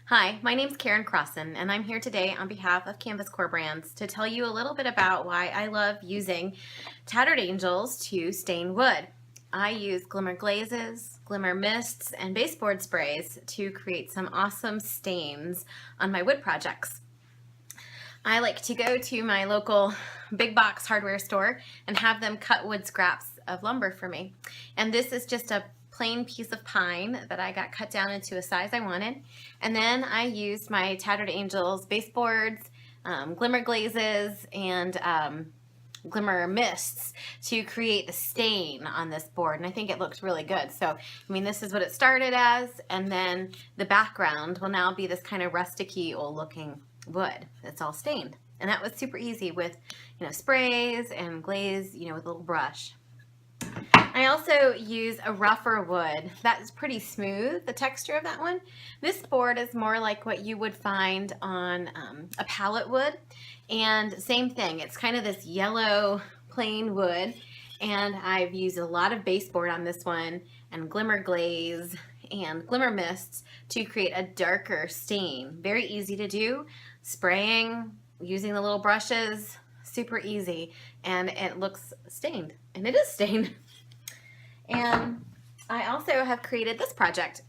Hi, my name's Karen Crossen, and I'm here today on behalf of Canvas Core Brands to tell you a little bit about why I love using Tattered Angels to stain wood. I use Glimmer Glazes, Glimmer Mists, and Baseboard Sprays to create some awesome stains on my wood projects. I like to go to my local big box hardware store and have them cut wood scraps of lumber for me. And this is just a plain piece of pine that I got cut down into a size I wanted. And then I used my Tattered Angels baseboards, Glimmer Glazes, and Glimmer Mists to create the stain on this board, and I think it looks really good. So, I mean, this is what it started as, and then the background will now be this kind of rustic-y old looking wood that's all stained. And that was super easy with, sprays and glaze, with a little brush. I also use a rougher wood. That's pretty smooth, the texture of that one. This board is more like what you would find on a pallet wood. And same thing, it's kind of this yellow plain wood. And I've used a lot of baseboard on this one and Glimmer Glaze and Glimmer Mists to create a darker stain. Very easy to do. Spraying, using the little brushes, super easy. And it looks stained. And it is stained. And I also have created this project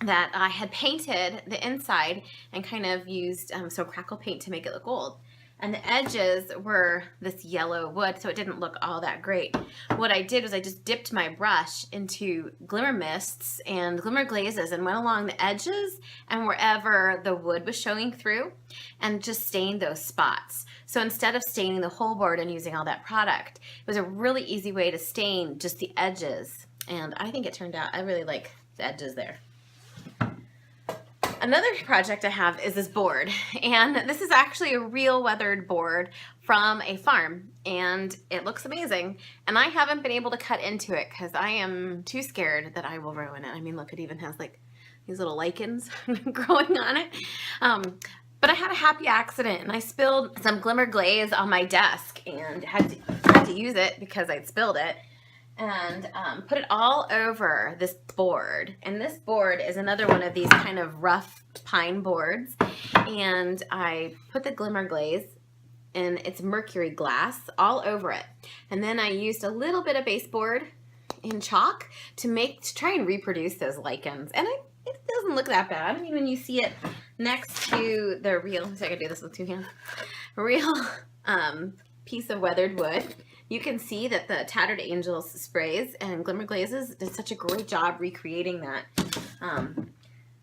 that I had painted the inside and kind of used crackle paint to make it look gold. And the edges were this yellow wood, so it didn't look all that great. What I did was I just dipped my brush into Glimmer Mists and Glimmer Glazes and went along the edges and wherever the wood was showing through and just stained those spots. So instead of staining the whole board and using all that product, it was a really easy way to stain just the edges. And I think it turned out, I really like the edges there. Another project I have is this board, and this is actually a real weathered board from a farm, and it looks amazing. And I haven't been able to cut into it because I am too scared that I will ruin it. I mean, look, it even has like these little lichens growing on it. But I had a happy accident, and I spilled some Glimmer Glaze on my desk and had to use it because I'd spilled it. And put it all over this board. And this board is another one of these kind of rough pine boards. And I put the Glimmer Glaze and it's mercury glass all over it. And then I used a little bit of baseboard in chalk to try and reproduce those lichens. And it doesn't look that bad. I mean, when you see it next to the real, so I can do this with two hands, real piece of weathered wood, you can see that the Tattered Angels sprays and Glimmer Glazes did such a great job recreating that.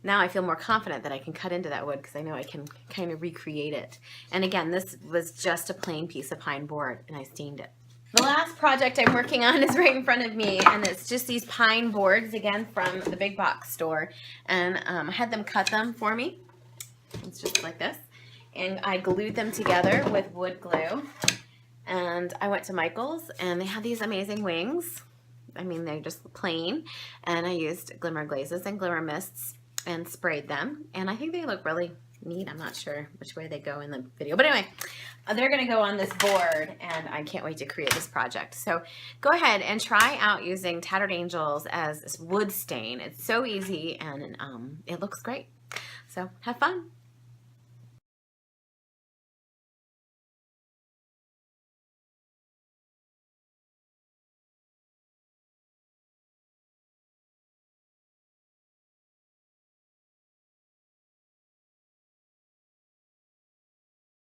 Now I feel more confident that I can cut into that wood because I know I can kind of recreate it. And again, this was just a plain piece of pine board and I stained it. The last project I'm working on is right in front of me, and it's just these pine boards, again, from the big box store. And I had them cut them for me. It's just like this. And I glued them together with wood glue. And I went to Michael's and they had these amazing wings. I mean, they're just plain. And I used Glimmer Glazes and Glimmer Mists and sprayed them. And I think they look really neat. I'm not sure which way they go in the video. But anyway, they're going to go on this board and I can't wait to create this project. So go ahead and try out using Tattered Angels as wood stain. It's so easy and it looks great. So have fun.